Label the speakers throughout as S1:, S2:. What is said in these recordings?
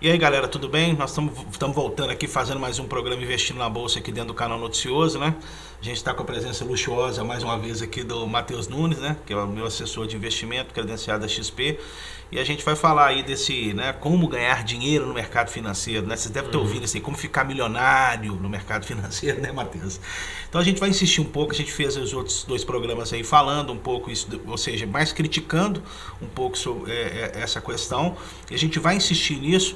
S1: E aí galera, tudo bem? Nós estamos voltando aqui fazendo mais um programa Investindo na Bolsa aqui dentro do canal Noticioso, né? A gente está com a presença luxuosa mais uma vez aqui do Matheus Nunes, né? Que é o meu assessor de investimento, credenciado da XP. E a gente vai falar aí desse, né? Como ganhar dinheiro no mercado financeiro, né? Vocês devem ter ouvido assim, como ficar milionário no mercado financeiro, né, Matheus? Então a gente vai insistir um pouco, a gente fez os outros dois programas aí falando um pouco isso, ou seja, mais criticando um pouco sobre essa questão. E a gente vai insistir nisso.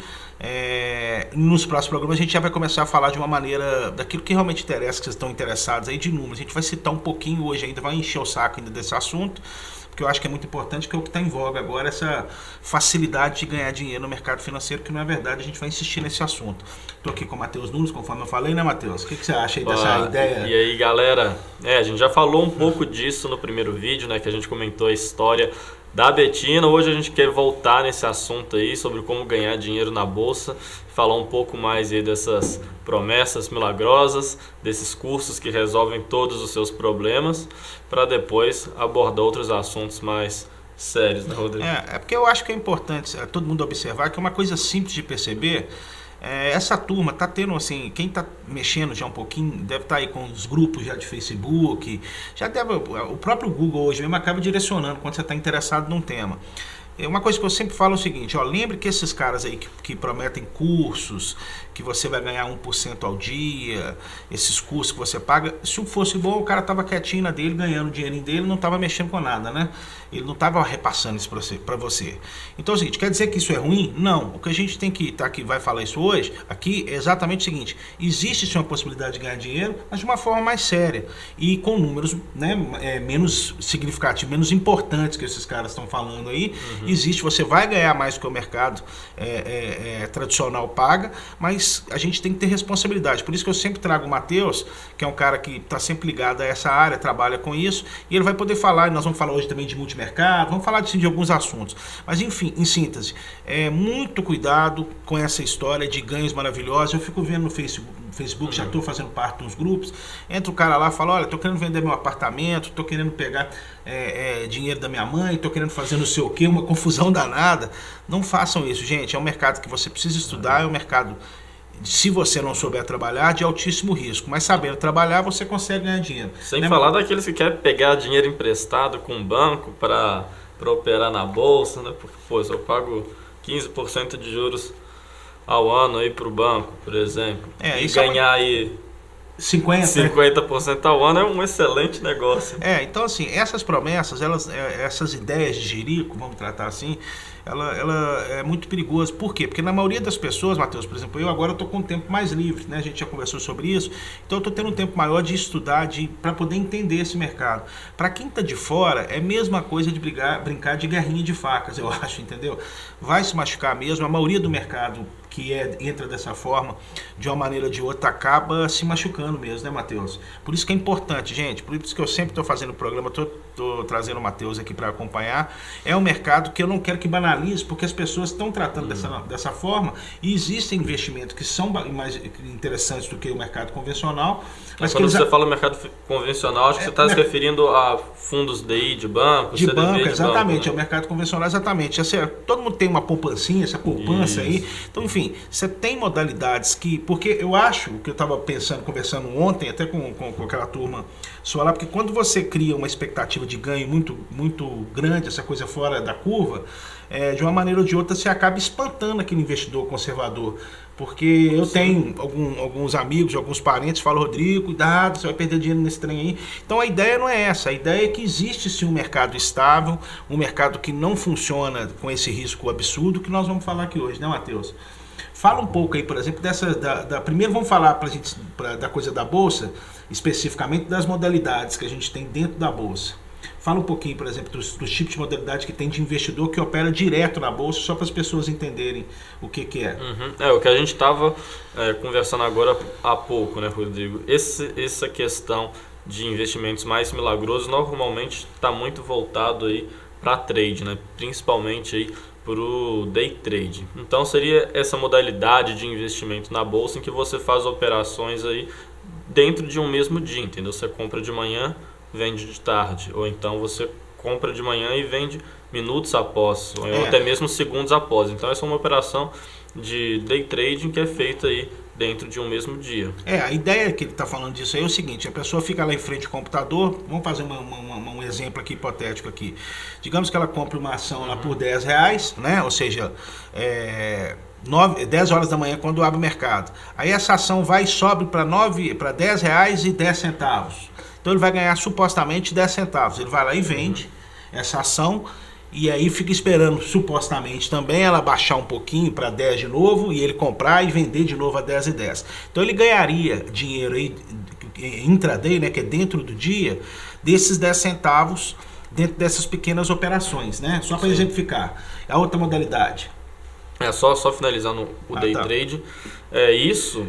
S1: Nos próximos programas a gente já vai começar a falar de uma maneira daquilo que realmente interessa, que vocês estão interessados aí de números. A gente vai citar um pouquinho hoje ainda, vai encher o saco ainda desse assunto, porque eu acho que é muito importante, que é o que está em voga agora, essa facilidade de ganhar dinheiro no mercado financeiro, que não é verdade, a gente vai insistir nesse assunto. Estou aqui com o Matheus Nunes, conforme eu falei, né, Matheus? O que você acha aí dessa ideia?
S2: E aí, galera, a gente já falou um pouco disso no primeiro vídeo, né, que a gente comentou a história da Betina. Hoje a gente quer voltar nesse assunto aí sobre como ganhar dinheiro na bolsa, falar um pouco mais aí dessas promessas milagrosas, desses cursos que resolvem todos os seus problemas, para depois abordar outros assuntos mais sérios, né, Rodrigo?
S1: É porque eu acho que é importante todo mundo observar que é uma coisa simples de perceber. Essa turma tá tendo assim, quem tá mexendo já um pouquinho, deve estar aí com os grupos já de Facebook, já deve, o próprio Google hoje mesmo acaba direcionando quando você está interessado num tema. Uma coisa que eu sempre falo é o seguinte, lembre que esses caras aí que prometem cursos, que você vai ganhar 1% ao dia, esses cursos que você paga, se fosse bom, o cara estava quietinho na dele, ganhando o dinheirinho dele, não estava mexendo com nada, né? Ele não estava repassando isso para você. Então é o seguinte, quer dizer que isso é ruim? Não. O que a gente tem que estar aqui, vai falar isso hoje, aqui é exatamente o seguinte, existe sim uma possibilidade de ganhar dinheiro, mas de uma forma mais séria e com números, né, menos significativos, menos importantes que esses caras estão falando aí. Existe, você vai ganhar mais do que o mercado tradicional paga, mas a gente tem que ter responsabilidade. Por isso que eu sempre trago o Matheus, que é um cara que está sempre ligado a essa área, trabalha com isso, e ele vai poder falar, e nós vamos falar hoje também de multimercado, vamos falar de alguns assuntos. Mas enfim, em síntese, muito cuidado com essa história de ganhos maravilhosos. Eu fico vendo no Facebook, já estou fazendo parte de uns grupos, entra o cara lá e fala, olha, estou querendo vender meu apartamento, estou querendo pegar dinheiro da minha mãe, estou querendo fazer não sei o que, uma confusão danada. Não façam isso, gente. É um mercado que você precisa estudar, é um mercado, se você não souber trabalhar, de altíssimo risco. Mas sabendo trabalhar, você consegue ganhar dinheiro.
S2: Sem falar daqueles que querem pegar dinheiro emprestado com o banco para operar na bolsa, né? Porque, pô, se eu pago 15% de juros ao ano aí para o banco, por exemplo, e ganhar aí 50% ao ano é um excelente negócio.
S1: Então assim, essas promessas, essas ideias de jirico, vamos tratar assim, ela é muito perigosa. Por quê? Porque na maioria das pessoas, Matheus, por exemplo, eu agora estou com um tempo mais livre, né? A gente já conversou sobre isso, então eu estou tendo um tempo maior de estudar, para poder entender esse mercado. Para quem está de fora, é a mesma coisa de brincar de guerrinha de facas, eu acho, entendeu? Vai se machucar mesmo, a maioria do mercado que entra dessa forma, de uma maneira ou de outra, acaba se machucando mesmo, né, Matheus? Por isso que é importante, gente, por isso que eu sempre estou fazendo o programa, estou trazendo o Matheus aqui para acompanhar. É um mercado que eu não quero que banalize, porque as pessoas estão tratando dessa forma, e existem investimentos que são mais interessantes do que o mercado convencional.
S2: Mas quando você fala mercado convencional, acho que você está se referindo a fundos DI, de banco,
S1: de banco, exatamente,
S2: banco, né?
S1: É o mercado convencional, exatamente. Todo mundo tem uma poupancinha, essa poupança aí. Então, enfim, você tem modalidades porque eu acho, que eu estava conversando ontem, até com aquela turma sua lá, porque quando você cria uma expectativa de ganho muito, muito grande, essa coisa fora da curva, de uma maneira ou de outra você acaba espantando aquele investidor conservador. Porque eu tenho alguns amigos, alguns parentes que falam, Rodrigo, cuidado, você vai perder dinheiro nesse trem aí. Então a ideia não é essa, a ideia é que existe sim um mercado estável, um mercado que não funciona com esse risco absurdo que nós vamos falar aqui hoje, né, Matheus? Fala um pouco aí, por exemplo, primeiro vamos falar da coisa da Bolsa, especificamente das modalidades que a gente tem dentro da Bolsa. Fala um pouquinho, por exemplo, dos tipos de modalidade que tem de investidor que opera direto na Bolsa, só para as pessoas entenderem o que é.
S2: O que a gente estava conversando agora há pouco, né, Rodrigo? Essa questão de investimentos mais milagrosos normalmente está muito voltado aí para trade, né? Principalmente aí para o day trade. Então seria essa modalidade de investimento na bolsa em que você faz operações aí dentro de um mesmo dia, entendeu? Você compra de manhã, vende de tarde, ou então você compra de manhã e vende minutos após, ou até mesmo segundos após. Então essa é uma operação de day trading que é feita aí dentro de um mesmo dia.
S1: A ideia que ele está falando disso aí é o seguinte: a pessoa fica lá em frente ao computador. Vamos fazer um exemplo aqui hipotético aqui. Digamos que ela compra uma ação lá por R$10, né? Ou seja, 10 horas da manhã quando abre o mercado. Aí essa ação vai e sobe para R$10,10. Então ele vai ganhar supostamente 10 centavos. Ele vai lá e vende essa ação. E aí fica esperando, supostamente, também ela baixar um pouquinho para 10 de novo, e ele comprar e vender de novo a 10,10. Então ele ganharia dinheiro aí, intraday, né, que é dentro do dia, desses 10 centavos, dentro dessas pequenas operações, né? Só para exemplificar. A outra modalidade.
S2: Só finalizando o day trade. Isso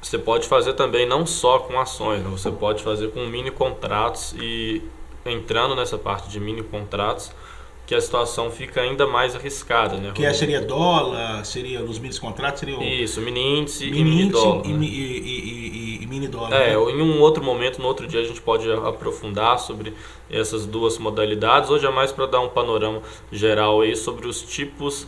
S2: você pode fazer também não só com ações, né? Você pode fazer com mini contratos, e entrando nessa parte de mini contratos, que a situação fica ainda mais arriscada, né?
S1: Que seria dólar, seria nos mini contratos, seria
S2: isso, mini índice e mini dólar.
S1: E mini dólar.
S2: Né? Em um outro momento, no outro dia, a gente pode aprofundar sobre essas duas modalidades. Hoje é mais para dar um panorama geral aí sobre os tipos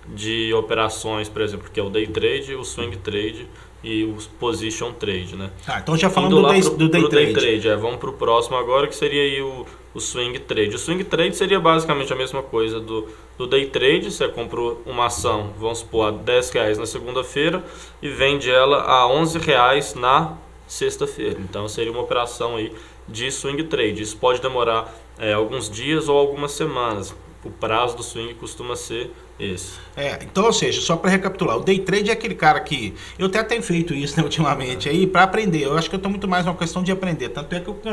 S2: de operações, por exemplo, que é o day trade, o swing trade e o position trade, né?
S1: Então já falando do day trade.
S2: Vamos para o próximo agora, que seria aí o swing trade. O swing trade seria basicamente a mesma coisa do day trade. Você compra uma ação, vamos supor, a R$10 na segunda-feira e vende ela a R$11 na sexta-feira. Então seria uma operação aí de swing trade. Isso pode demorar alguns dias ou algumas semanas. O prazo do swing costuma ser esse.
S1: Então, ou seja, só para recapitular, o day trade é aquele cara que... Eu até tenho feito isso, né, ultimamente, aí para aprender. Eu acho que eu estou muito mais uma questão de aprender. Tanto é que ontem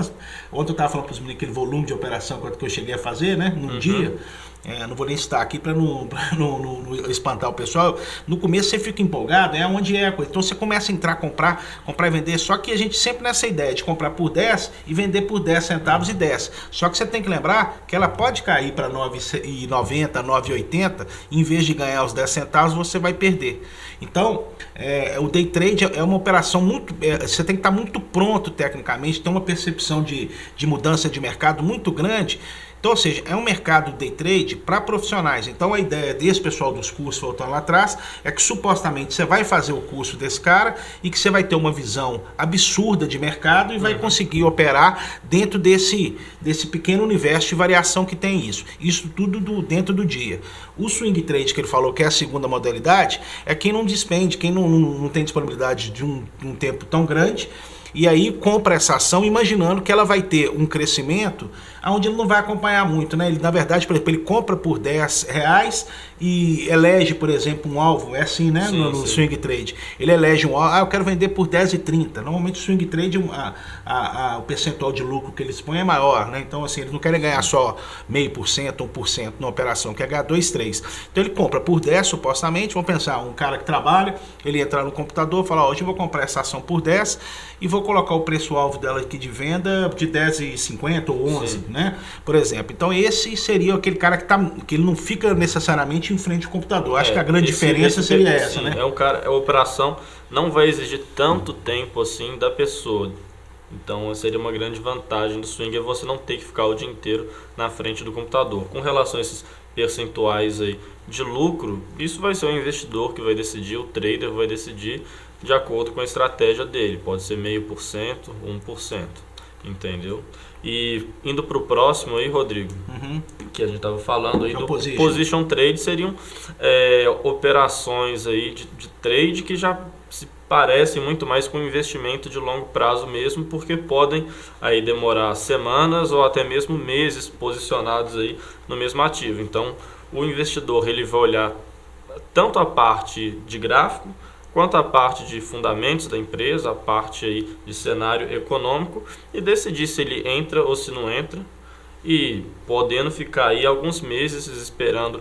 S1: eu estava falando para os meninos aquele volume de operação quanto que eu cheguei a fazer, né, num dia. Não vou nem citar aqui para não espantar o pessoal. No começo você fica empolgado, onde é a coisa. Então você começa a entrar, comprar e vender. Só que a gente sempre nessa ideia de comprar por 10 e vender por 10 centavos e 10. Só que você tem que lembrar que ela pode cair para 9,90, 9,80. Em vez de ganhar os 10 centavos, você vai perder. Então, o day trade é uma operação muito... você tem que estar muito pronto tecnicamente, ter uma percepção de mudança de mercado muito grande. Então, ou seja, é um mercado day trade para profissionais. Então, a ideia desse pessoal dos cursos, voltando lá atrás, é que supostamente você vai fazer o curso desse cara e que você vai ter uma visão absurda de mercado e vai conseguir operar dentro desse pequeno universo de variação que tem isso. Isso tudo dentro do dia. O swing trade que ele falou que é a segunda modalidade é quem não despende, quem não tem disponibilidade de um tempo tão grande. E aí compra essa ação imaginando que ela vai ter um crescimento onde ele não vai acompanhar muito, né? Ele, na verdade, por exemplo, ele compra por R$10 e elege, por exemplo, um alvo. É assim, né? No swing trade. Ele elege um alvo. Eu quero vender por R$10,30. Normalmente o swing trade, o percentual de lucro que eles põem é maior, né? Então, assim, eles não querem ganhar só 0,5%, 1% na operação, quer ganhar 2, 3. Então ele compra por 10, supostamente. Vamos pensar, um cara que trabalha, ele entra no computador, fala, hoje eu vou comprar essa ação por 10 e vou colocar o preço-alvo dela aqui de venda de 10,50 ou 11, né? Por exemplo. Então esse seria aquele cara que ele não fica necessariamente em frente ao computador. Acho que a grande diferença seria essa, né?
S2: A operação não vai exigir tanto tempo assim da pessoa. Então seria uma grande vantagem do swing é você não ter que ficar o dia inteiro na frente do computador. Com relação a esses percentuais aí de lucro, isso vai ser o investidor que vai decidir, o trader vai decidir de acordo com a estratégia dele. Pode ser 0,5%, 1%, entendeu? E indo para o próximo aí, Rodrigo, que a gente estava falando aí do position trade, seriam operações aí de trade que já se parecem muito mais com investimento de longo prazo mesmo, porque podem aí demorar semanas ou até mesmo meses posicionados aí no mesmo ativo. Então, o investidor ele vai olhar tanto a parte de gráfico quanto a parte de fundamentos da empresa, a parte aí de cenário econômico e decidir se ele entra ou se não entra e podendo ficar aí alguns meses esperando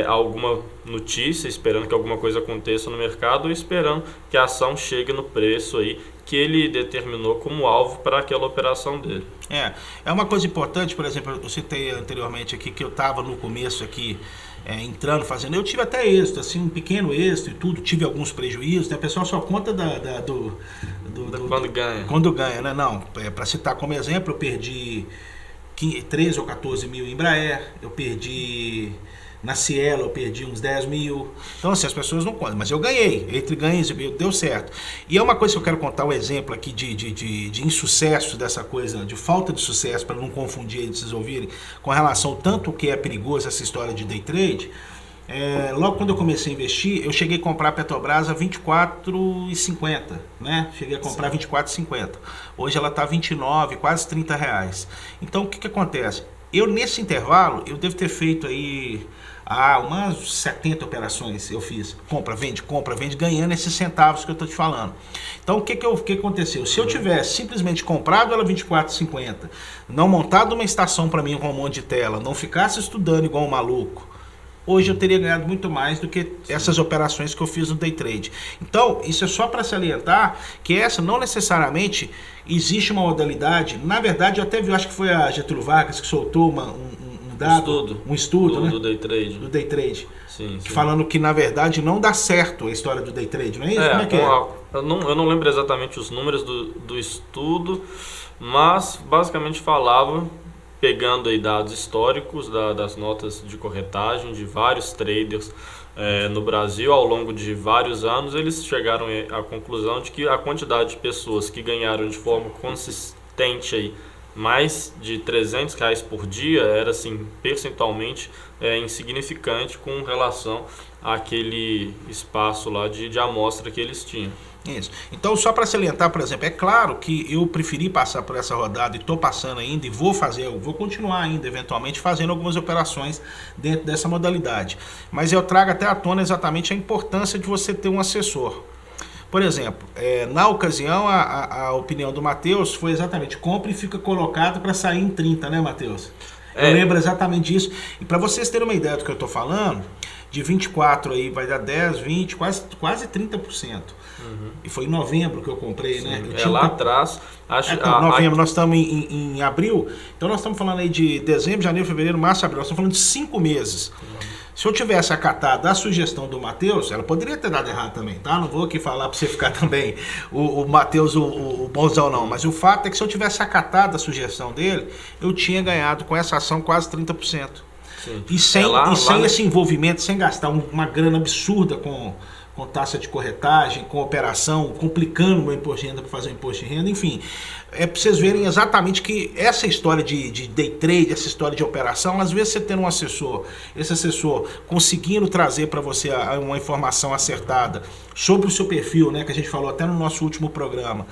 S2: alguma notícia, esperando que alguma coisa aconteça no mercado ou esperando que a ação chegue no preço aí que ele determinou como alvo para aquela operação dele.
S1: É uma coisa importante, por exemplo, eu citei anteriormente aqui que eu estava no começo aqui entrando, fazendo, eu tive até êxito, assim, um pequeno êxito e tudo, tive alguns prejuízos, né? O pessoal só conta quando ganha. Quando ganha, né? Não, para citar como exemplo, eu perdi 13 ou 14 mil em Embraer, eu perdi na Cielo, eu perdi uns 10 mil. Então assim, as pessoas não contam, mas eu ganhei, entre ganhos e deu certo. E é uma coisa que eu quero contar um exemplo aqui de insucesso dessa coisa, de falta de sucesso, para não confundir e vocês ouvirem, com relação ao tanto que é perigoso essa história de day trade. Logo quando eu comecei a investir, eu cheguei a comprar a Petrobras a R$24,50, né? Cheguei a comprar R$24,50. Hoje ela está R$29, quase R$30. Então o que acontece? Eu nesse intervalo, eu devo ter feito aí umas 70 operações eu fiz. Compra, vende, ganhando esses centavos que eu estou te falando. Então o que aconteceu? Se eu tivesse simplesmente comprado ela R$24,50, não montado uma estação para mim com um monte de tela, não ficasse estudando igual um maluco, hoje eu teria ganhado muito mais do que essas operações que eu fiz no day trade. Então, isso é só para salientar que essa não necessariamente existe uma modalidade. Na verdade, eu até vi, acho que foi a Getúlio Vargas que soltou um dado, um estudo, né?
S2: Do day trade.
S1: Do day trade.
S2: Sim.
S1: Falando que, na verdade, não dá certo a história do day trade, não é isso? Como é que é?
S2: Eu não lembro exatamente os números do estudo, mas basicamente falava, pegando aí dados históricos das notas de corretagem de vários traders no Brasil ao longo de vários anos, eles chegaram à conclusão de que a quantidade de pessoas que ganharam de forma consistente aí mais de R$300 por dia era assim, percentualmente insignificante com relação àquele espaço lá de amostra que eles tinham.
S1: Isso. Então, só para salientar, por exemplo, é claro que eu preferi passar por essa rodada e estou passando ainda e vou continuar ainda, eventualmente, fazendo algumas operações dentro dessa modalidade. Mas eu trago até à tona exatamente a importância de você ter um assessor. Por exemplo, na ocasião, a opinião do Matheus foi exatamente: compra e fica colocado para sair em 30, né, Matheus? Eu lembro exatamente disso. E para vocês terem uma ideia do que eu estou falando, de 24 aí vai dar 10, 20, quase 30%. E foi em novembro que eu comprei, né?
S2: Lá atrás.
S1: Novembro, nós estamos em abril, então nós estamos falando aí de dezembro, janeiro, fevereiro, março, abril. Nós estamos falando de 5 meses. Se eu tivesse acatado a sugestão do Matheus, ela poderia ter dado errado também, tá? Não vou aqui falar para você ficar também o Matheus o bonzão não, mas o fato é que se eu tivesse acatado a sugestão dele, eu tinha ganhado com essa ação quase 30%. Sim. E sem esse envolvimento, sem gastar uma grana absurda com taxa de corretagem, com operação, complicando o meu imposto de renda para fazer o imposto de renda, enfim. É para vocês verem exatamente que essa história de day trade, essa história de operação, às vezes você tendo um assessor, esse assessor conseguindo trazer para você uma informação acertada sobre o seu perfil, né, que a gente falou até no nosso último programa,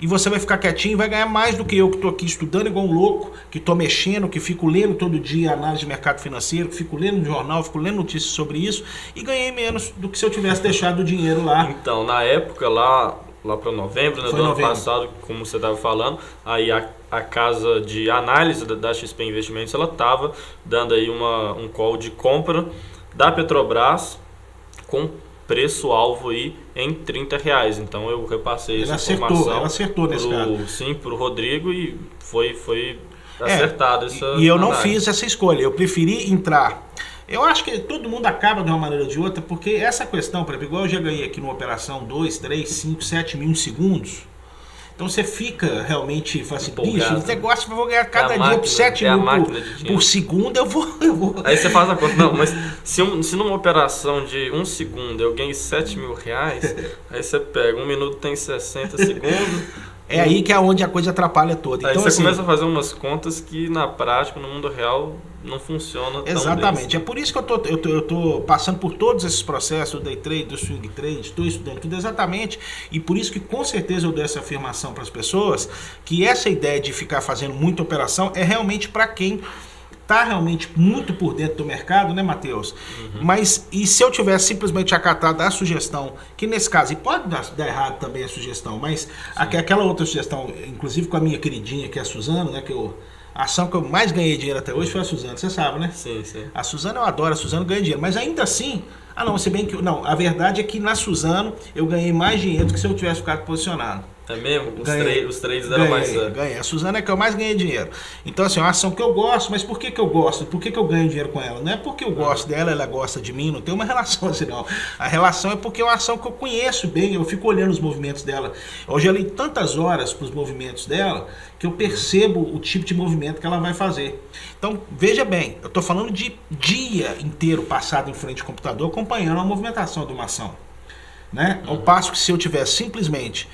S1: e você vai ficar quietinho e vai ganhar mais do que eu, que estou aqui estudando igual um louco, que estou mexendo, que fico lendo todo dia análise de mercado financeiro, que fico lendo no jornal, fico lendo notícias sobre isso, e ganhei menos do que se eu tivesse deixado o dinheiro lá.
S2: Então, na época, lá para novembro, né, do ano passado, como você estava falando, aí a casa de análise da XP Investimentos, ela estava dando aí um call de compra da Petrobras com preço-alvo aí em R$30. Então eu repassei essa informação.
S1: Ela acertou nesse caso.
S2: Sim, para o Rodrigo, e foi acertado essa
S1: E eu não fiz essa escolha, eu preferi entrar. Eu acho que todo mundo acaba de uma maneira ou de outra, porque essa questão, por exemplo, igual eu já ganhei aqui numa operação 2, 3, 5, 7 mil segundos. Então você fica realmente, fala assim, bicho, esse negócio eu vou ganhar cada dia por 7 mil por segundo, eu vou.
S2: Aí você faz a conta, não, mas se numa operação de 1 segundo eu ganhei R$7.000, aí você pega, 1 minuto tem 60 segundos.
S1: É aí que é onde a coisa atrapalha toda.
S2: Aí
S1: então,
S2: você
S1: assim,
S2: começa a fazer umas contas que na prática, no mundo real, não funciona tão
S1: exatamente.
S2: bem.
S1: É por isso que eu tô passando por todos esses processos do day trade, do swing trade, estou estudando tudo exatamente, e por isso que com certeza eu dou essa afirmação para as pessoas, que essa ideia de ficar fazendo muita operação é realmente para quem está realmente muito por dentro do mercado, né, Matheus? Mas, e se eu tivesse simplesmente acatado a sugestão, que nesse caso, e pode dar errado também a sugestão, mas aquela outra sugestão, inclusive com a minha queridinha, que é a Suzano, né, a ação que eu mais ganhei dinheiro até hoje foi a Suzano, você sabe, né?
S2: Sim, sim.
S1: A Suzano eu adoro, a Suzano ganha dinheiro, mas ainda assim, se bem que, não, a verdade é que na Suzano eu ganhei mais dinheiro do que se eu tivesse ficado posicionado.
S2: É mesmo? Os trades deram mais certo.
S1: Ganhei. A Suzana é que eu mais ganhei dinheiro. Então, assim, é uma ação que eu gosto, mas por que eu gosto? Por que eu ganho dinheiro com ela? Não é porque eu gosto dela, ela gosta de mim, não tem uma relação assim, não. A relação é porque é uma ação que eu conheço bem, eu fico olhando os movimentos dela. Hoje eu li tantas horas para os movimentos dela que eu percebo o tipo de movimento que ela vai fazer. Então, veja bem, eu estou falando de dia inteiro passado em frente ao computador acompanhando a movimentação de uma ação. Né? Ao passo que se eu tivesse simplesmente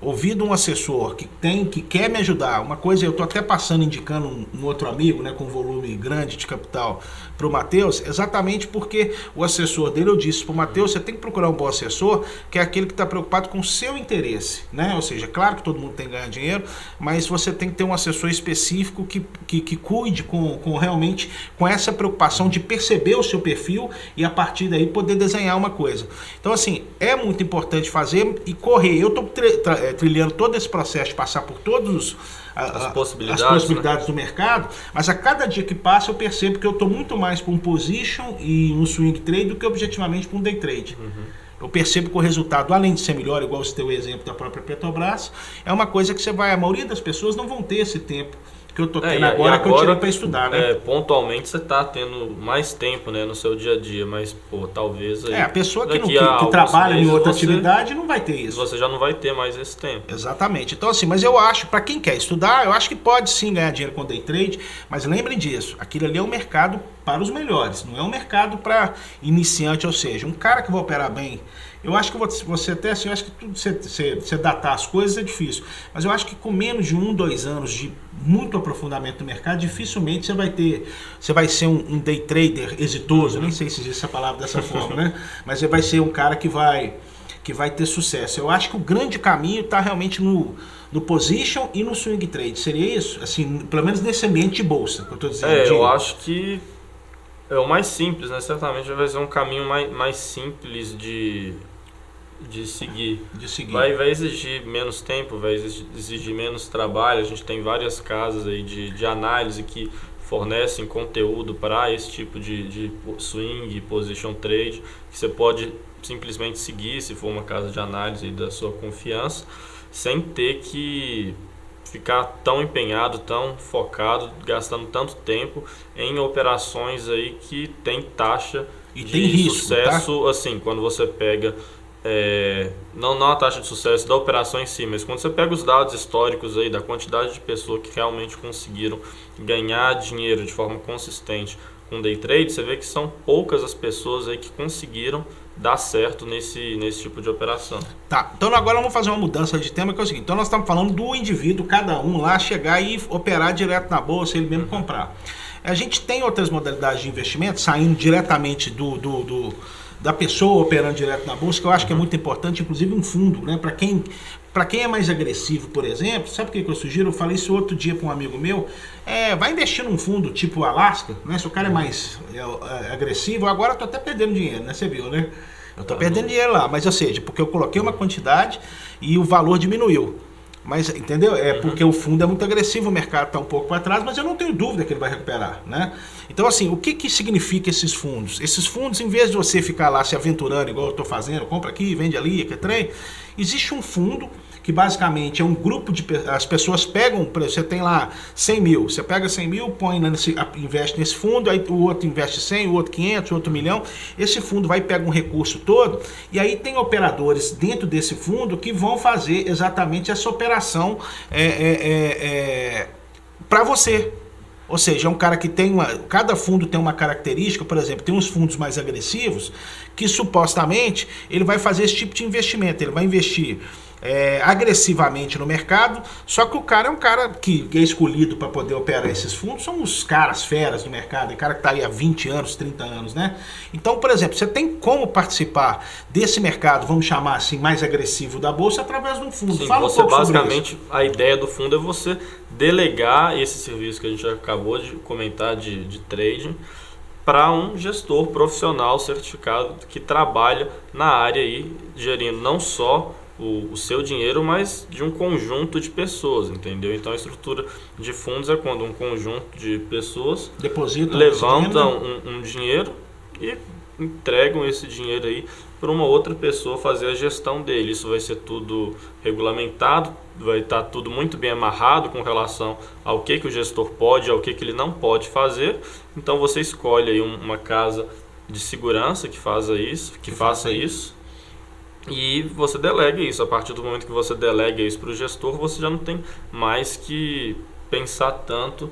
S1: ouvido um assessor que quer me ajudar, uma coisa eu estou até indicando um outro amigo, né, com volume grande de capital para o Matheus, exatamente porque o assessor dele, eu disse para o Matheus, você tem que procurar um bom assessor, que é aquele que está preocupado com o seu interesse, né? Ou seja, claro que todo mundo tem que ganhar dinheiro, mas você tem que ter um assessor específico que cuide realmente com essa preocupação de perceber o seu perfil e a partir daí poder desenhar uma coisa. Então, assim, é muito importante fazer e correr. Eu estou trilhando todo esse processo de passar por todos as possibilidades, né, do mercado, mas a cada dia que passa eu percebo que eu estou muito mais para um position e um swing trade do que objetivamente para um day trade. Eu percebo que o resultado, além de ser melhor, igual você tem o exemplo da própria Petrobras, é uma coisa que a maioria das pessoas não vão ter esse tempo que eu estou tendo agora que eu tirei para estudar, né?
S2: Pontualmente você está tendo mais tempo, né, no seu dia a dia, mas pô, talvez aí,
S1: a pessoa que trabalha em outra atividade não vai ter isso.
S2: Você já não vai ter mais esse tempo.
S1: Exatamente. Então, assim, mas eu acho, para quem quer estudar, eu acho que pode sim ganhar dinheiro com day trade, mas lembrem disso, aquilo ali é um mercado para os melhores, não é um mercado para iniciante, ou seja, um cara que vai operar bem. Eu acho que você até assim, eu acho que tudo você datar as coisas é difícil, mas eu acho que com menos de 2 anos de muito aprofundamento no mercado, dificilmente você vai ser um day trader exitoso, eu nem sei se existe essa palavra dessa forma, né? Mas você vai ser um cara que vai ter sucesso. Eu acho que o grande caminho está realmente no position e no swing trade. Seria isso? Assim, pelo menos nesse ambiente de bolsa que eu estou dizendo.
S2: Eu acho que é o mais simples, né? Certamente vai ser um caminho mais simples de seguir. Vai exigir menos tempo, vai exigir menos trabalho. A gente tem várias casas aí de análise que fornecem conteúdo para esse tipo de swing, position trade, que você pode simplesmente seguir se for uma casa de análise da sua confiança, sem ter que ficar tão empenhado, tão focado, gastando tanto tempo em operações aí que tem taxa de sucesso, tá? Assim, quando você pega não a taxa de sucesso da operação em si, mas quando você pega os dados históricos aí da quantidade de pessoas que realmente conseguiram ganhar dinheiro de forma consistente com day trade, você vê que são poucas as pessoas aí que conseguiram dar certo nesse tipo de operação.
S1: Tá, então agora vamos fazer uma mudança de tema, que é o seguinte, então nós estamos falando do indivíduo, cada um lá chegar e operar direto na bolsa, ele mesmo comprar. A gente tem outras modalidades de investimento, saindo diretamente da pessoa operando direto na bolsa, que eu acho que é muito importante, inclusive um fundo, né? Para quem é mais agressivo, por exemplo, sabe o que eu sugiro? Eu falei isso outro dia para um amigo meu, vai investir num fundo tipo Alaska, né? Se o cara é mais agressivo, agora eu tô até perdendo dinheiro, né? Você viu, né? Eu tô perdendo dinheiro lá, mas ou seja, porque eu coloquei uma quantidade e o valor diminuiu. Mas, entendeu? Porque o fundo é muito agressivo, o mercado está um pouco para trás, mas eu não tenho dúvida que ele vai recuperar, né? Então, assim, o que significa esses fundos? Esses fundos, em vez de você ficar lá se aventurando, igual eu estou fazendo, compra aqui, vende ali, que trem, existe um fundo que basicamente é um grupo as pessoas pegam, por exemplo, você tem lá 100 mil, você pega 100 mil, investe nesse fundo, aí o outro investe 100, o outro 500, o outro 1 milhão, esse fundo vai pegar um recurso todo, e aí tem operadores dentro desse fundo que vão fazer exatamente essa operação para você. Ou seja, é um cara que cada fundo tem uma característica, por exemplo, tem uns fundos mais agressivos, que supostamente ele vai fazer esse tipo de investimento, ele vai investir agressivamente no mercado, só que o cara é um cara que é escolhido para poder operar esses fundos, são os caras feras do mercado, o cara que está aí há 20 anos, 30 anos, né? Então, por exemplo, você tem como participar desse mercado, vamos chamar assim, mais agressivo da bolsa, através de um fundo.
S2: Sim, fala um pouco basicamente, sobre isso. A ideia do fundo é você delegar esse serviço que a gente acabou de comentar de trading para um gestor profissional certificado que trabalha na área aí, gerindo não só o seu dinheiro, mas de um conjunto de pessoas, entendeu? Então a estrutura de fundos é quando um conjunto de pessoas levantam um dinheiro e entregam esse dinheiro aí para uma outra pessoa fazer a gestão dele. Isso vai ser tudo regulamentado, vai estar tudo muito bem amarrado com relação ao que o gestor pode, ao que ele não pode fazer. Então você escolhe aí uma casa de segurança que faça isso. E você delega isso. A partir do momento que você delega isso para o gestor, você já não tem mais que pensar tanto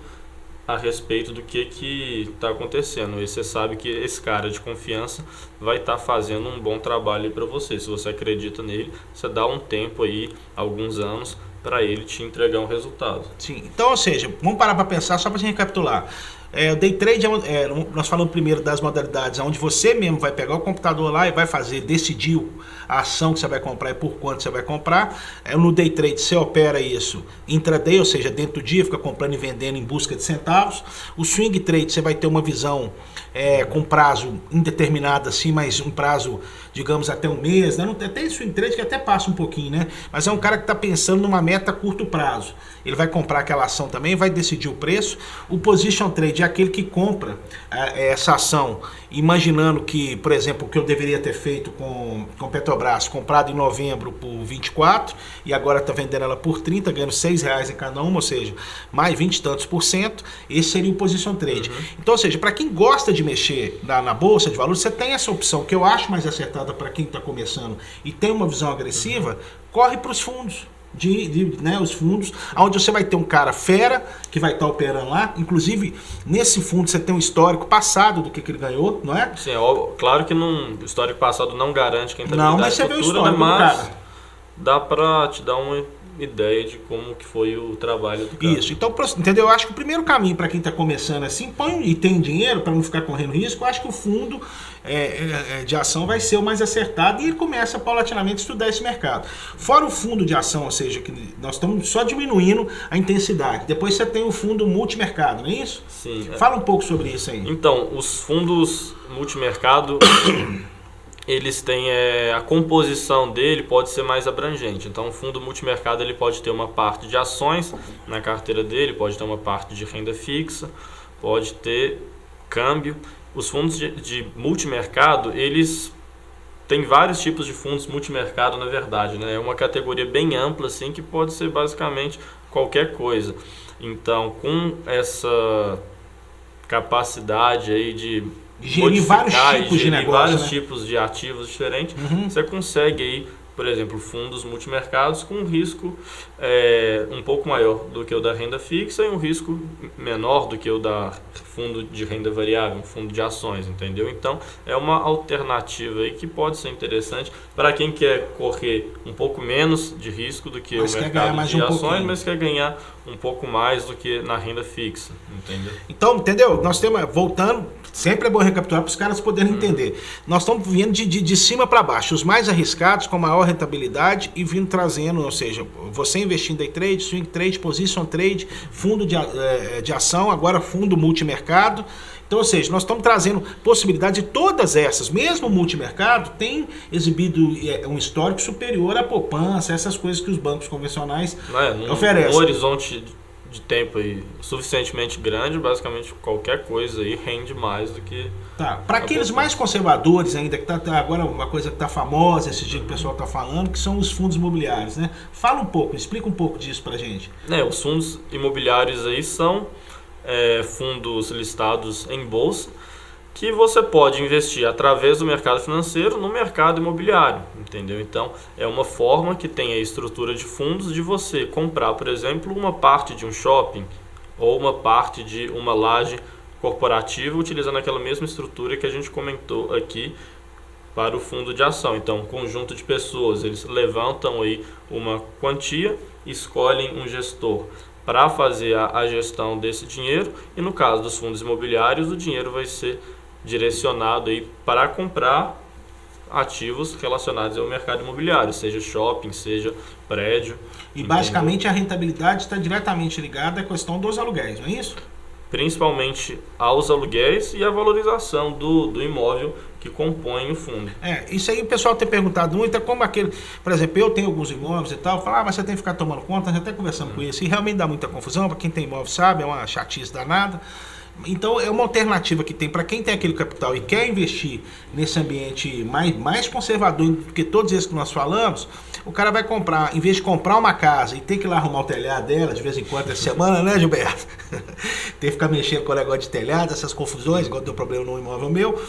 S2: a respeito do que está acontecendo. E você sabe que esse cara de confiança vai estar fazendo um bom trabalho para você. Se você acredita nele, você dá um tempo aí, alguns anos, para ele te entregar um resultado.
S1: Sim, então, ou seja, vamos parar para pensar só para a gente recapitular. O day trade, nós falamos primeiro das modalidades onde você mesmo vai pegar o computador lá e vai decidir a ação que você vai comprar e por quanto você vai comprar. No day trade você opera isso intraday, ou seja, dentro do dia, fica comprando e vendendo em busca de centavos. O swing trade você vai ter uma visão com prazo indeterminado assim, mas um prazo, digamos, até um mês, né? Tem swing trade que até passa um pouquinho, né? Mas é um cara que está pensando numa meta a curto prazo. Ele vai comprar aquela ação também, vai decidir o preço. O position trade é aquele que compra essa ação, imaginando que, por exemplo, o que eu deveria ter feito com Petrobras, comprado em novembro por 24 e agora está vendendo ela por 30, ganhando R$6 em cada uma, ou seja, mais 20 e tantos %. Esse seria o position trade. Então, ou seja, para quem gosta de mexer na bolsa de valores, você tem essa opção que eu acho mais acertada para quem está começando e tem uma visão agressiva, corre para os fundos. Os fundos, onde você vai ter um cara fera que vai estar operando lá. Inclusive, nesse fundo você tem um histórico passado do que ele ganhou, não é?
S2: Sim, claro que o histórico passado não garante que a
S1: não, mas você vê o histórico,
S2: mas dá para te dar uma ideia de como que foi o trabalho do cara.
S1: Isso, então, entendeu? Eu acho que o primeiro caminho para quem está começando assim, põe e tem dinheiro para não ficar correndo risco, eu acho que o fundo de ação vai ser o mais acertado e ele começa paulatinamente a estudar esse mercado. Fora o fundo de ação, ou seja, que nós estamos só diminuindo a intensidade. Depois você tem o fundo multimercado, não é isso?
S2: Sim.
S1: Fala um pouco sobre isso aí.
S2: Então, os fundos multimercado eles têm a composição dele pode ser mais abrangente. Então, o fundo multimercado ele pode ter uma parte de ações na carteira dele, pode ter uma parte de renda fixa, pode ter câmbio. Os fundos de multimercado, eles têm vários tipos de fundos multimercado, na verdade, né? É uma categoria bem ampla, assim, que pode ser basicamente qualquer coisa. Então, com essa capacidade aí de
S1: gerir vários tipos de negócio,
S2: vários tipos de ativos diferentes, você consegue aí, por exemplo, fundos multimercados com um risco um pouco maior do que o da renda fixa e um risco menor do que o da fundo de renda variável, um fundo de ações, entendeu? Então, é uma alternativa aí que pode ser interessante para quem quer correr um pouco menos de risco do que o mercado de ações, mas quer ganhar um pouco mais do que na renda fixa, entendeu?
S1: Então, entendeu? Nós temos, voltando, sempre é bom recapitular para os caras poderem entender. Nós estamos vindo de cima para baixo, os mais arriscados com maior rentabilidade e vindo trazendo, ou seja, você investindo em day trade, swing trade, position trade, fundo de ação, agora fundo multimercado. Então, ou seja, nós estamos trazendo possibilidade de todas essas, mesmo o multimercado tem exibido um histórico superior à poupança, essas coisas que os bancos convencionais oferecem.
S2: Um horizonte de tempo aí suficientemente grande, basicamente qualquer coisa aí rende mais do que...
S1: Tá. Para aqueles mais conservadores ainda, que tá agora uma coisa que está famosa, esse dia que o pessoal está falando, que são os fundos imobiliários, né? Fala um pouco, explica um pouco disso para gente.
S2: Os fundos imobiliários aí são fundos listados em bolsa, que você pode investir através do mercado financeiro no mercado imobiliário, entendeu? Então, é uma forma que tem a estrutura de fundos de você comprar, por exemplo, uma parte de um shopping ou uma parte de uma laje corporativa, utilizando aquela mesma estrutura que a gente comentou aqui para o fundo de ação. Então, um conjunto de pessoas, eles levantam aí uma quantia, escolhem um gestor para fazer a gestão desse dinheiro e no caso dos fundos imobiliários, o dinheiro vai ser direcionado aí para comprar ativos relacionados ao mercado imobiliário, seja shopping, seja prédio.
S1: E basicamente a rentabilidade está diretamente ligada à questão dos aluguéis, não é isso?
S2: Principalmente aos aluguéis e à valorização do imóvel que compõe o fundo.
S1: Isso aí o pessoal tem perguntado muito, é como aquele, por exemplo, eu tenho alguns imóveis e tal, fala, mas você tem que ficar tomando conta, já até conversando com isso, e realmente dá muita confusão, para quem tem imóvel sabe, é uma chatice danada. Então é uma alternativa que tem para quem tem aquele capital e quer investir nesse ambiente mais conservador do que todos esses que nós falamos. O cara vai comprar, em vez de comprar uma casa e ter que ir lá arrumar o telhado dela de vez em quando, essa semana, né, Gilberto? Ter que ficar mexendo com o negócio de telhado, essas confusões, igual deu problema no imóvel meu.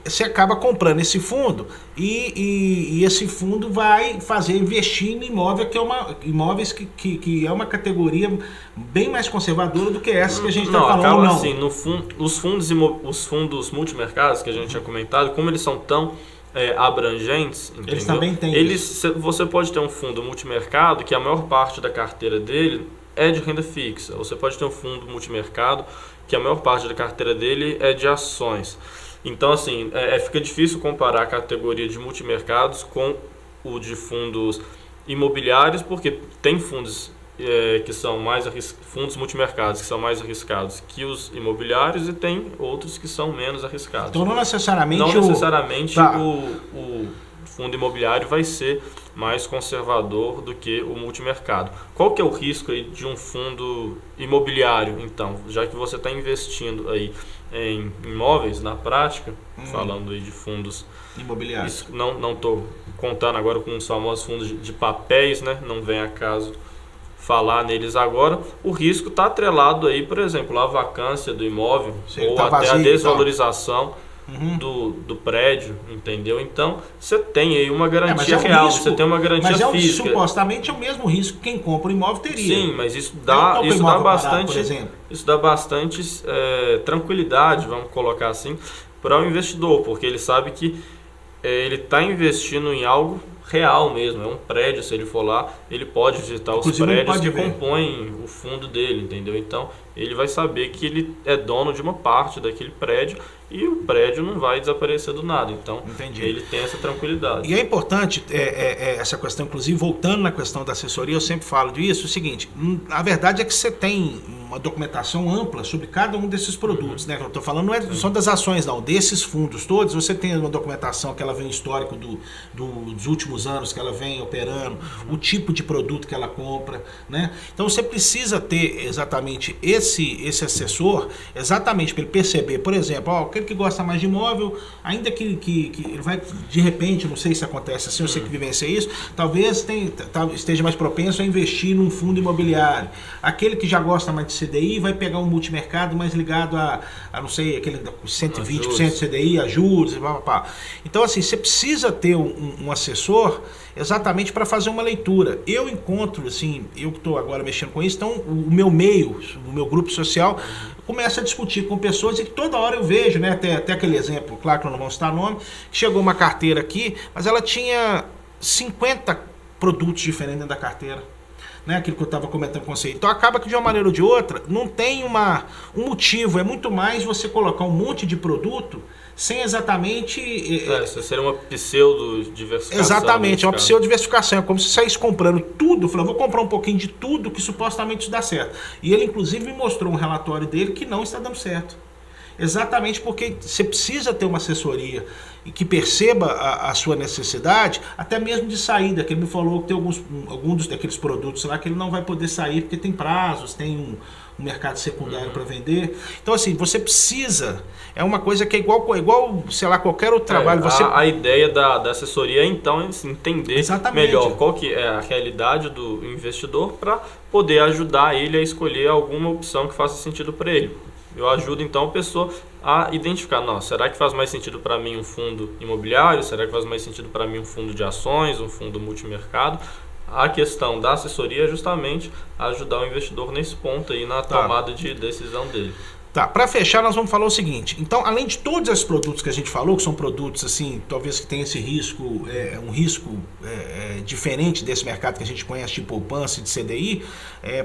S1: Você acaba comprando esse fundo e esse fundo vai fazer investir em imóvel, imóveis que é uma categoria bem mais conservadora do que essa que a gente está falando.
S2: Acaba
S1: não,
S2: assim, os fundos multimercados que a gente tinha comentado, como eles são tão abrangentes, entendeu?
S1: Eles também têm
S2: você pode ter um fundo multimercado que a maior parte da carteira dele é de renda fixa. Você pode ter um fundo multimercado que a maior parte da carteira dele é de ações. Então, assim, fica difícil comparar a categoria de multimercados com o de fundos imobiliários, porque tem fundos que são fundos multimercados que são mais arriscados que os imobiliários e tem outros que são menos arriscados.
S1: Então não necessariamente
S2: o fundo imobiliário vai ser mais conservador do que o multimercado. Qual que é o risco aí de um fundo imobiliário, então? Já que você está investindo aí em imóveis na prática, falando aí de fundos
S1: imobiliários.
S2: Não estou contando agora com os famosos fundos de papéis, né? Não vem a caso falar neles agora. O risco está atrelado aí, por exemplo, à vacância do imóvel ou
S1: tá
S2: até
S1: vazio,
S2: a desvalorização do prédio, entendeu? Então, você tem aí uma garantia real,
S1: risco,
S2: você tem uma garantia física.
S1: Supostamente é o mesmo risco que quem compra o imóvel teria.
S2: Sim, mas isso dá bastante tranquilidade, vamos colocar assim, para o investidor, porque ele sabe que ele está investindo em algo real mesmo, é um prédio. Se ele for lá, ele pode visitar os prédios que compõem o fundo dele, entendeu? Então, ele vai saber que ele é dono de uma parte daquele prédio e o prédio não vai desaparecer do nada. Então, ele tem essa tranquilidade.
S1: E é importante essa questão, inclusive, voltando na questão da assessoria, eu sempre falo disso, o seguinte, a verdade é que você tem uma documentação ampla sobre cada um desses produtos, né? Eu estou falando não é só das ações, não, desses fundos todos, você tem uma documentação que ela vem histórico dos últimos anos que ela vem operando, o tipo de produto que ela compra, né? Então você precisa ter exatamente esse assessor, exatamente para ele perceber, por exemplo, aquele que gosta mais de imóvel, ainda que ele vai, de repente, não sei se acontece assim, eu sei que vivencia isso, talvez esteja mais propenso a investir num fundo imobiliário. Aquele que já gosta mais de CDI vai pegar um multimercado mais ligado a não sei, aquele 120% de CDI, a juros, então assim, você precisa ter um assessor exatamente para fazer uma leitura. Eu encontro, assim, eu que estou agora mexendo com isso, então o meu meio, o meu grupo social começa a discutir com pessoas e que toda hora eu vejo, né, até aquele exemplo, claro que não vamos citar nome, que chegou uma carteira aqui, mas ela tinha 50 produtos diferentes dentro da carteira. Né, aquilo que eu estava comentando com você. Então acaba que de uma maneira ou de outra não tem um motivo, é muito mais você colocar um monte de produto sem exatamente...
S2: Isso seria uma pseudo-diversificação.
S1: Exatamente, é uma pseudo-diversificação. É como se saísse comprando tudo, falando, vou comprar um pouquinho de tudo que supostamente isso dá certo. E ele inclusive me mostrou um relatório dele que não está dando certo. Exatamente porque você precisa ter uma assessoria e que perceba a sua necessidade, até mesmo de saída, que ele me falou que tem alguns daqueles produtos lá que ele não vai poder sair porque tem prazos, tem um mercado secundário para vender. Então assim, você precisa, é uma coisa que é igual sei lá, qualquer outro trabalho.
S2: A ideia da assessoria é então entender melhor qual que é a realidade do investidor para poder ajudar ele a escolher alguma opção que faça sentido para ele. Eu ajudo então a pessoa a identificar, será que faz mais sentido para mim um fundo imobiliário? Será que faz mais sentido para mim um fundo de ações, um fundo multimercado? A questão da assessoria é justamente ajudar o investidor nesse ponto aí, na tomada de decisão dele.
S1: Tá, para fechar nós vamos falar o seguinte, então além de todos esses produtos que a gente falou, que são produtos assim, talvez que tenham esse risco, um risco diferente desse mercado que a gente conhece, tipo poupança e de CDI,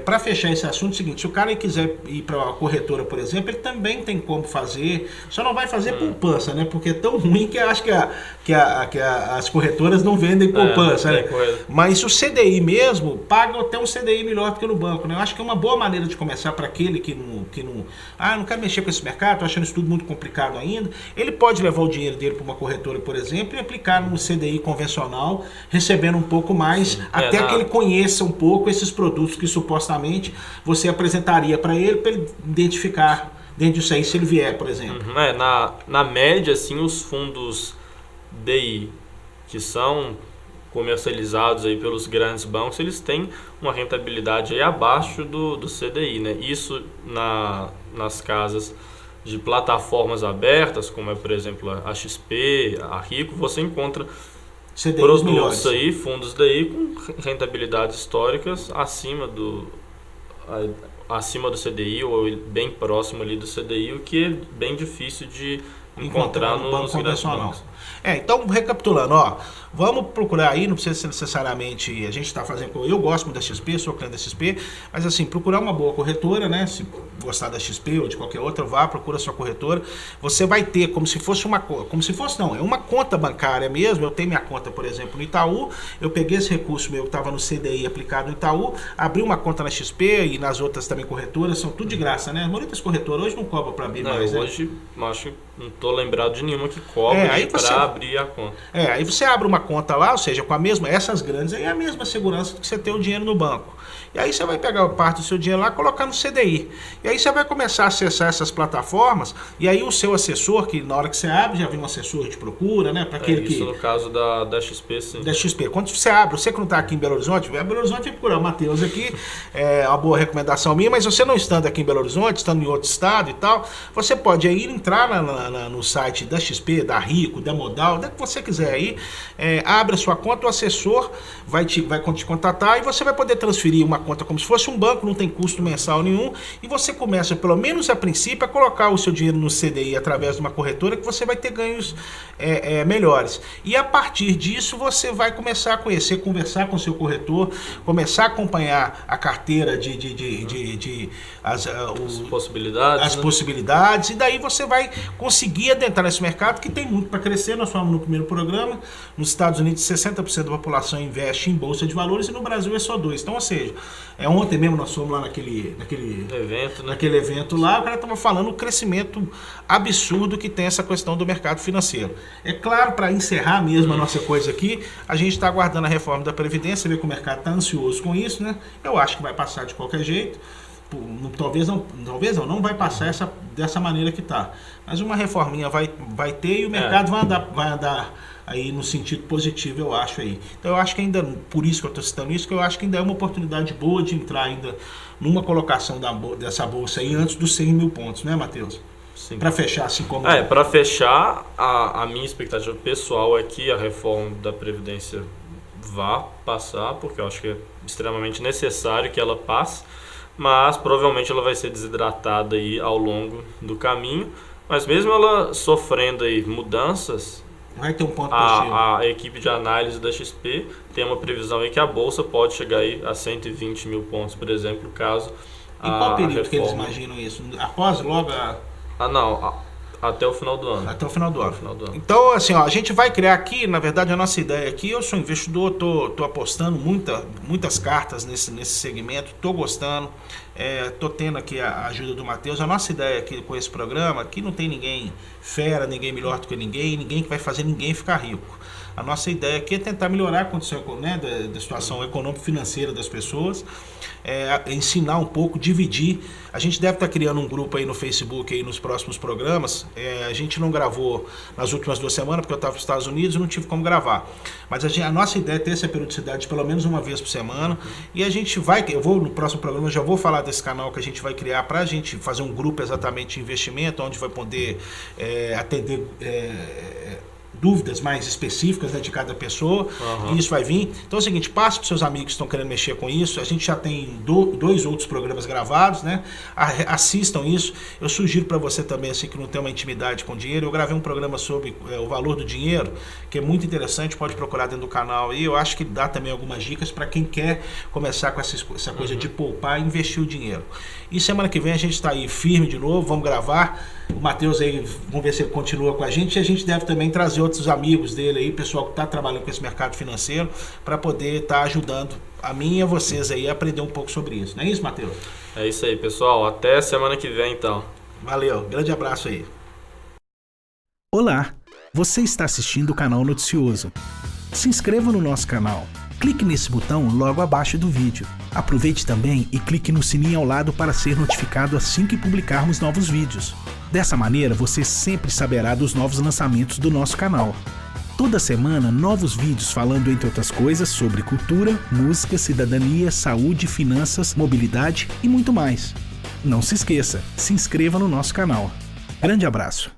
S1: para fechar esse assunto é o seguinte, se o cara quiser ir para uma corretora, por exemplo, ele também tem como fazer, só não vai fazer poupança, né, porque é tão ruim que eu acho que as corretoras não vendem poupança, né? Mas o CDI mesmo, paga até um CDI melhor do que no banco, né? Eu acho que é uma boa maneira de começar para aquele que não quero mexer com esse mercado, estou achando isso tudo muito complicado ainda. Ele pode levar o dinheiro dele para uma corretora, por exemplo, e aplicar num CDI convencional, recebendo um pouco mais, até que ele conheça um pouco esses produtos que supostamente você apresentaria para ele identificar dentro disso aí, se ele vier, por exemplo.
S2: Na média, assim, os fundos DI, que são comercializados aí pelos grandes bancos, eles têm uma rentabilidade aí abaixo do CDI, né? Isso nas casas de plataformas abertas, como é, por exemplo, a XP, a Rico, você encontra
S1: CDIs
S2: produtos
S1: melhores.
S2: aí, fundos DI com rentabilidades históricas acima do CDI ou bem próximo ali do CDI, o que é bem difícil de encontrar
S1: no banco
S2: nos
S1: convencional. Então, recapitulando, vamos procurar aí, não precisa ser necessariamente, a gente está fazendo, eu gosto muito da XP, sou cliente da XP, mas assim, procurar uma boa corretora, né? Se gostar da XP ou de qualquer outra, procura a sua corretora. Você vai ter como se fosse é uma conta bancária mesmo. Eu tenho minha conta, por exemplo, no Itaú, eu peguei esse recurso meu que estava no CDI aplicado no Itaú, abri uma conta na XP e nas outras também corretoras, são tudo de graça, né? Muitas corretoras hoje não cobram para abrir mais, né?
S2: Hoje, acho que não estou lembrado de nenhuma que cobra para abrir a conta.
S1: Aí você abre uma conta lá, ou seja, com a mesma, essas grandes aí é a mesma segurança que você ter o dinheiro no banco. E aí você vai pegar parte do seu dinheiro lá e colocar no CDI. E aí você vai começar a acessar essas plataformas, e aí o seu assessor, que na hora que você abre, já vem um assessor que te procura, né? Para aquele
S2: isso no caso da XP, sim.
S1: Da XP. Quando você abre, você que não está aqui em Belo Horizonte, vai a Belo Horizonte e procurar o Matheus aqui, é uma boa recomendação minha, mas você não estando aqui em Belo Horizonte, estando em outro estado e tal, você pode aí entrar no site da XP, da Rico, da Modal, da que você quiser aí, abre a sua conta, o assessor vai te contatar e você vai poder transferir uma conta como se fosse um banco, não tem custo mensal nenhum, e você começa, pelo menos a princípio, a colocar o seu dinheiro no CDI através de uma corretora, que você vai ter ganhos melhores. E a partir disso você vai começar a conhecer, conversar com o seu corretor, começar a acompanhar a carteira as possibilidades, e daí você vai conseguir adentrar nesse mercado que tem muito para crescer. Nós falamos no primeiro programa, nos Estados Unidos 60% da população investe em bolsa de valores e no Brasil é só 2%. Então, ou seja, ontem mesmo nós fomos lá naquele evento lá, o cara estava falando o crescimento absurdo que tem essa questão do mercado financeiro. É claro, para encerrar mesmo a nossa coisa aqui, a gente está aguardando a reforma da Previdência, ver que o mercado está ansioso com isso, né? Eu acho que vai passar de qualquer jeito. Talvez não vai passar dessa maneira que está. Mas uma reforminha vai ter e o mercado vai andar aí no sentido positivo, eu acho aí. Então eu acho que ainda, por isso que eu estou citando isso, que eu acho que ainda é uma oportunidade boa de entrar ainda numa colocação dessa bolsa aí antes dos 100 mil pontos, né, Matheus? Para fechar assim como...
S2: Para fechar, a minha expectativa pessoal é que a reforma da Previdência vá passar, porque eu acho que é extremamente necessário que ela passe, mas provavelmente ela vai ser desidratada aí ao longo do caminho. Mas mesmo ela sofrendo aí mudanças,
S1: vai ter um ponto positivo.
S2: A equipe de análise da XP tem uma previsão aí que a bolsa pode chegar aí a 120 mil pontos, por exemplo, caso
S1: em qual período que eles imaginam isso? Após logo
S2: até o final do ano.
S1: Até o final do ano. Então, assim, a gente vai criar aqui, na verdade, a nossa ideia aqui, eu sou investidor, tô apostando muitas cartas nesse segmento, tô gostando, tô tendo aqui a ajuda do Matheus. A nossa ideia aqui com esse programa, aqui não tem ninguém fera, ninguém melhor do que ninguém que vai fazer ninguém ficar rico. A nossa ideia aqui é tentar melhorar a condição, né, da situação econômico-financeira das pessoas, ensinar um pouco, dividir. A gente deve estar criando um grupo aí no Facebook aí nos próximos programas. A gente não gravou nas últimas 2 semanas porque eu estava nos Estados Unidos e não tive como gravar. Mas a nossa ideia é ter essa periodicidade pelo menos uma vez por semana. E a gente no próximo programa, eu já vou falar desse canal que a gente vai criar para a gente fazer um grupo exatamente de investimento, onde vai poder atender dúvidas mais específicas, né, de cada pessoa. E isso vai vir. Então é o seguinte, passe para os seus amigos que estão querendo mexer com isso. A gente já tem 2 outros programas gravados, né? Assistam isso. Eu sugiro para você também, assim, que não tem uma intimidade com dinheiro, eu gravei um programa sobre o valor do dinheiro, que é muito interessante, pode procurar dentro do canal aí. Eu acho que dá também algumas dicas para quem quer começar com essa coisa de poupar e investir o dinheiro. E semana que vem a gente está aí firme de novo, vamos gravar. O Matheus aí, vamos ver se ele continua com a gente, e a gente deve também trazer outros amigos dele aí, pessoal que está trabalhando com esse mercado financeiro, para poder estar ajudando a mim e a vocês aí a aprender um pouco sobre isso. Não é isso, Matheus?
S2: É isso aí, pessoal. Até semana que vem, então.
S1: Valeu, grande abraço aí.
S3: Olá, você está assistindo o canal Noticioso. Se inscreva no nosso canal, Clique nesse botão logo abaixo do vídeo. Aproveite também e clique no sininho ao lado para ser notificado assim que publicarmos novos vídeos. Dessa maneira, você sempre saberá dos novos lançamentos do nosso canal. Toda semana, novos vídeos falando, entre outras coisas, sobre cultura, música, cidadania, saúde, finanças, mobilidade e muito mais. Não se esqueça, se inscreva no nosso canal. Grande abraço!